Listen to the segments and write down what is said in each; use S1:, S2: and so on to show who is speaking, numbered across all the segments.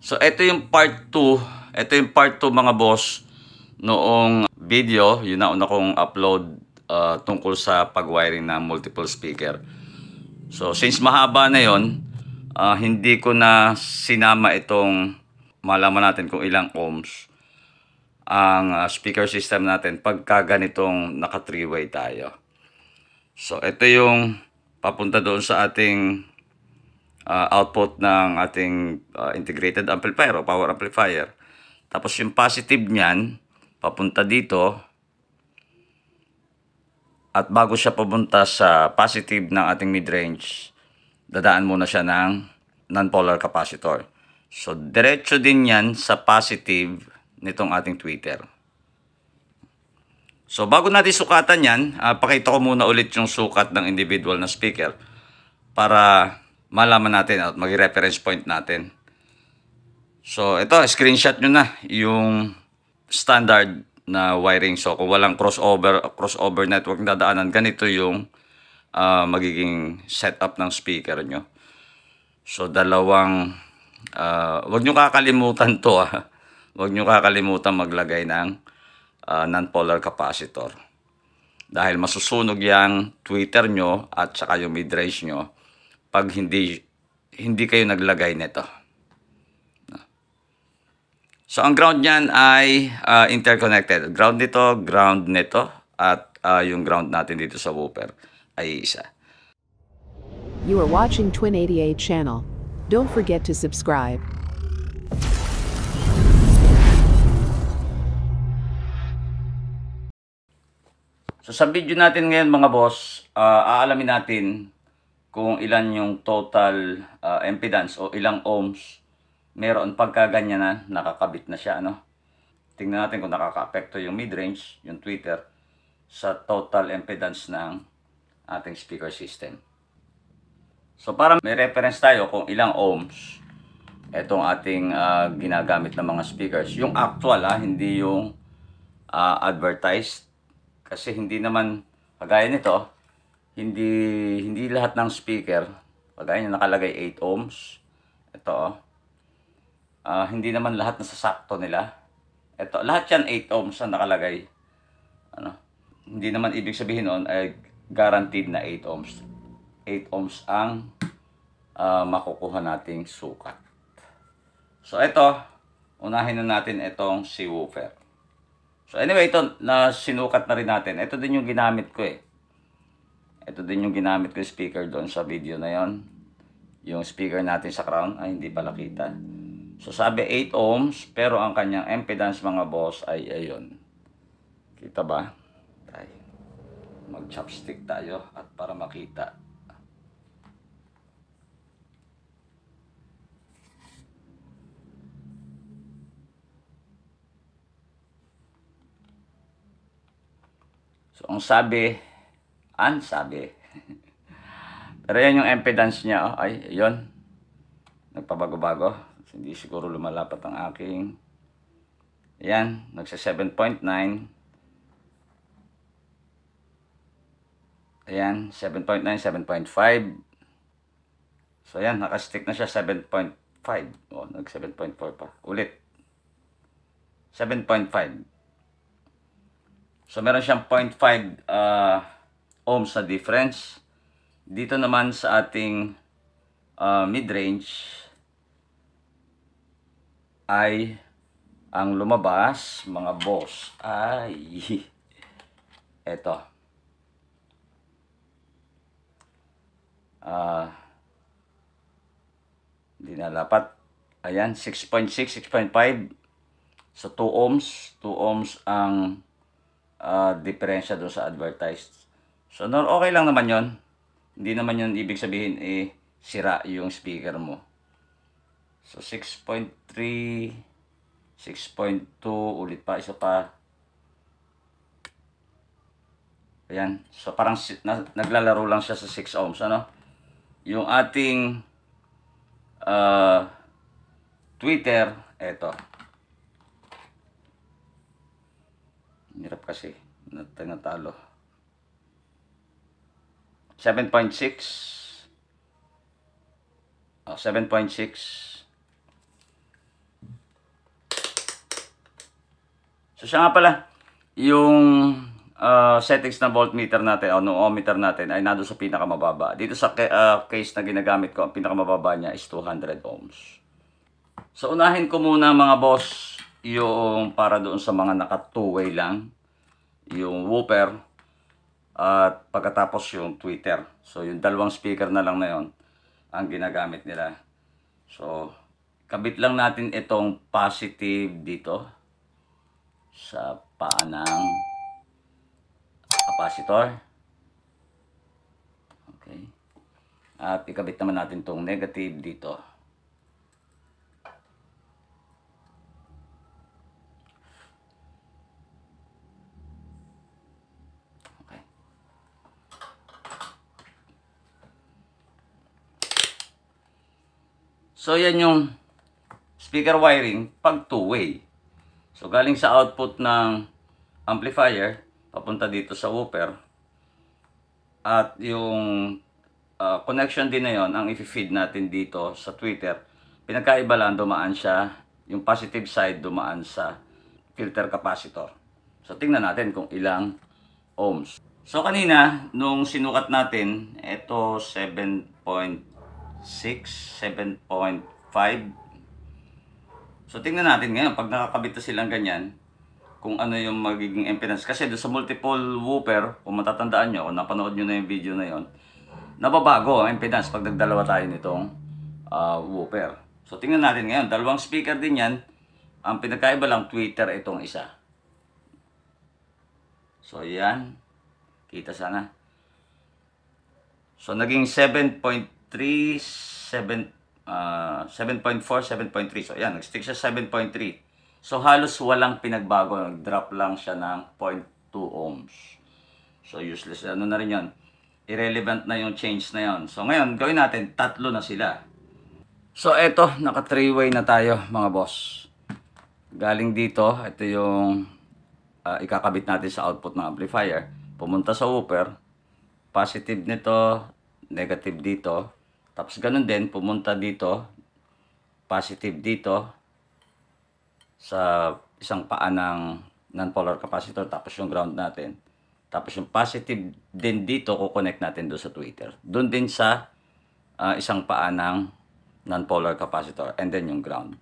S1: So, ito yung part 2. Ito yung part 2 mga boss. Noong video, yun na una kong upload tungkol sa pag-wiring ng multiple speaker. So, since mahaba na yon, hindi ko na sinama itong malaman natin kung ilang ohms ang speaker system natin pagka ganitong naka 3-way tayo. So, ito yung papunta doon sa ating output ng ating integrated amplifier o power amplifier. Tapos yung positive niyan, papunta dito. At bago siya papunta sa positive ng ating mid-range, dadaan muna siya ng non-polar capacitor. So, diretso din yan sa positive nitong ating tweeter. So, bago natin sukatan yan, pakita ko muna ulit yung sukat ng individual na speaker para malaman natin at mag-reference point natin. So, ito, screenshot nyo na yung standard na wiring. So, kung walang crossover network na dadaanan, ganito yung magiging setup ng speaker nyo. So, dalawang, wag nyo kakalimutan to. Wag nyo kakalimutan maglagay ng non-polar capacitor. Dahil masusunog yung tweeter nyo at saka yung mid-range nyo pag hindi kayo naglagay nito. So, ang ground niyan ay interconnected. Ground nito, ground nito, at yung ground natin dito sa woofer ay isa.
S2: You are watching Twin 88 channel. Don't forget to subscribe.
S1: So, sa video natin ngayon mga boss, aalamin natin kung ilan yung total impedance o ilang ohms meron pagka ganyan na nakakabit na siya. Tingnan natin kung nakaka-apekto yung mid-range, yung tweeter, sa total impedance ng ating speaker system. So, para may reference tayo kung ilang ohms itong ating ginagamit ng mga speakers. Yung actual, hindi yung advertised. Kasi hindi naman, kagaya nito, hindi lahat ng speaker, kagaya niya nakalagay 8 ohms. Ito, hindi naman lahat nasasakto nila. Ito, lahat yan 8 ohms ang nakalagay. Hindi naman ibig sabihin noon ay guaranteed na 8 ohms. 8 ohms ang makukuha nating sukat. So, ito, unahin na natin itong si woofer. So, anyway, ito, na sinukat na rin natin. Ito din yung ginamit ko eh. Ito din yung ginamit ko speaker doon sa video na yon. Yung speaker natin sa crown, ay hindi pala kita. So, sabi 8 ohms, pero ang kanyang impedance mga boss ay ayun. Kita ba? Mag-chopstick tayo at para makita. So, ang sabi, pero yan yung impedance niya, ay, yun. Nagpabago-bago. Hindi siguro lumalapat ang aking. Ayan, nagsa 7.9. Ayan, 7.9, 7.5. So, ayan, nakastick na siya 7.5. O, nag 7.4 pa. Ulit. 7.5. So, meron siyang 0.5 ohms na difference. Dito naman sa ating mid-range ay ang lumabas, mga boss, ay eto. Hindi na dapat. Ayan, 6.6, 6.5. So, 2 ohms. 2 ohms ang diferensya doon sa advertised. So, okay lang naman yon. Hindi naman yun ibig sabihin sira yung speaker mo. So, 6.3, 6.2, ulit pa, isa pa. Ayan. So, parang naglalaro lang siya sa 6 ohms, Yung ating tweeter, eto. Hirap kasi, natalo. 7.6. 7.6. So siya nga pala, yung settings ng voltmeter natin o ng ohmmeter natin ay nado sa pinakamababa. Dito sa case na ginagamit ko, ang pinakamababa niya is 200 ohms. So unahin ko muna mga boss, yung para doon sa mga naka two-way lang, yung wooper at pagkatapos yung tweeter. So yung dalawang speaker na lang na yon ang ginagamit nila. So kabit lang natin itong positive dito sa paa ng capacitor. Okay. At ikabit naman natin itong negative dito. Okay. So yan yung speaker wiring pag two-way. So galing sa output ng amplifier papunta dito sa wooper, at yung connection din na yon ang i-feed natin dito sa tweeter. Pinagkaiba lang, dumaan siya, yung positive side dumaan sa filter capacitor. So tingnan natin kung ilang ohms. So kanina nung sinukat natin, ito 7.6, 7.5. So tingnan natin ngayon, pag nakakabit na silang ganyan, kung ano yung magiging impedance. Kasi doon sa multiple wooper, kung matatandaan nyo, kung napanood nyo na yung video na yon, nababago ang impedance pag nagdalawa tayo nitong wooper. So tingnan natin ngayon, dalawang speaker din yan. Ang pinagkaiba lang, tweeter itong isa. So yan, kita sana. So naging 7.3, 7.4, 7.3. So yan, nag-stick siya 7.3. So halos walang pinagbago, nag-drop lang siya ng 0.2 ohms. So useless, ano na rin yun, irrelevant na yung change na yun. So ngayon, gawin natin, tatlo na sila. So eto, naka 3-way na tayo mga boss. Galing dito, ito yung ikakabit natin sa output ng amplifier. Pumunta sa wooper, positive nito, negative dito. Tapos ganun din, pumunta dito, positive dito, sa isang paa ng non-polar capacitor, tapos yung ground natin. Tapos yung positive din dito, kukonect natin doon sa tweeter. Doon din sa isang paa ng non-polar capacitor, and then yung ground.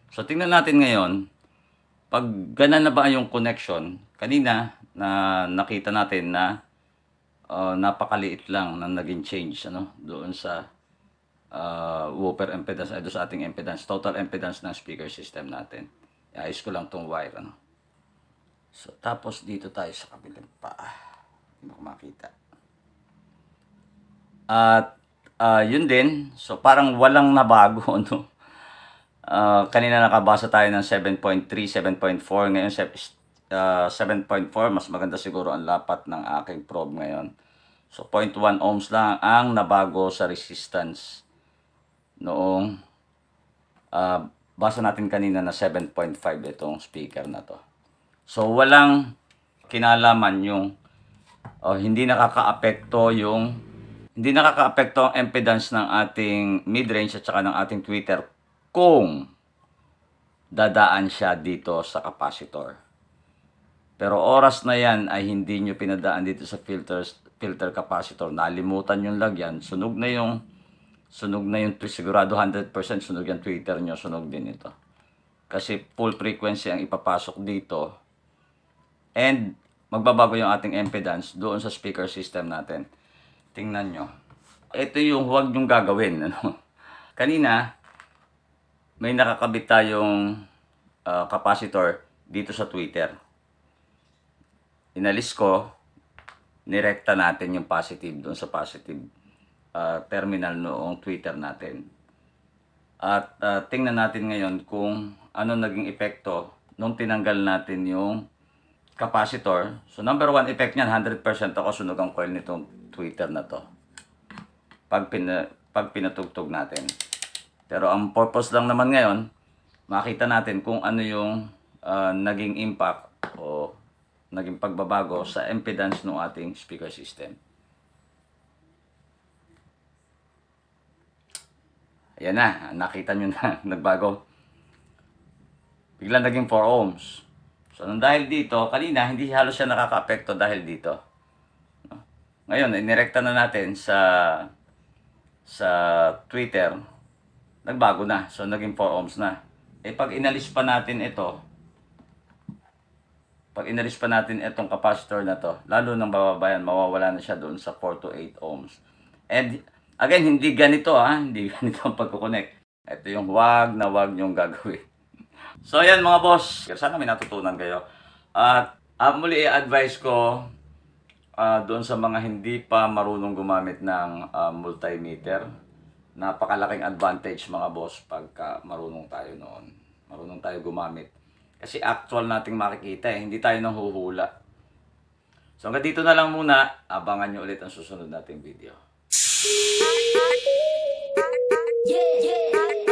S1: So tingnan natin ngayon, pag ganun na ba yung connection, kanina na nakita natin na napakaliit lang na naging change doon sa wooper impedance, doon sa ating impedance, total impedance ng speaker system natin. Iayos ko lang tong wire, So, tapos dito tayo sa kabilang paa. Hindi mo makita. At, yun din. So, parang walang nabago, kanina nakabasa tayo ng 7.3, 7.4. Ngayon, 7.4. Mas maganda siguro ang lapat ng aking probe ngayon. So, 0.1 ohms lang ang nabago sa resistance noong basa natin kanina na 7.5 itong speaker na to. So walang kinalaman yung hindi nakakaapekto ang impedance ng ating mid-range at saka ng ating tweeter kung dadaan siya dito sa capacitor. Pero oras na yan ay hindi nyo pinadaan dito sa filter capacitor. Nalimutan yung lagyan, sunog na yung sigurado 100% sunog yung tweeter nyo, sunog din ito. Kasi full frequency ang ipapasok dito. And magbabago yung ating impedance doon sa speaker system natin. Tingnan nyo. Ito yung huwag nyong gagawin. Kanina, may nakakabit tayong capacitor dito sa tweeter. Inalis ko, nirekta natin yung positive doon sa positive terminal noong tweeter natin. At tingnan natin ngayon kung ano naging epekto nung tinanggal natin yung capacitor. So number one effect niyan, 100% ako sunog ang coil nitong tweeter na to. Pag pinatugtog natin. Pero ang purpose lang naman ngayon, makita natin kung ano yung naging impact o naging pagbabago sa impedance ng ating speaker system. Ayan na, nakita nyo na, nagbago. Biglang naging 4 ohms. So, nung dahil dito, kanina, hindi halos siya nakaka-apekto dahil dito. No? Ngayon, inirekta na natin sa Twitter, nagbago na. So, naging 4 ohms na. Pag inalis pa natin ito, pag inalis pa natin itong capacitor na to, lalo nang bababa yan, mawawala na siya doon sa 4 to 8 ohms. And again, hindi ganito hindi ganito ang pagkukonek. Ito yung wag nyong gagawin. So ayan mga boss, sana may natutunan kayo. At muli i-advise ko doon sa mga hindi pa marunong gumamit ng multimeter. Napakalaking advantage mga boss pagka marunong tayo noon. Marunong tayo gumamit. Kasi actual nating makikita hindi tayo nanghuhula. So hanggang dito na lang muna, abangan nyo ulit ang susunod nating video.
S3: Yeah, yeah.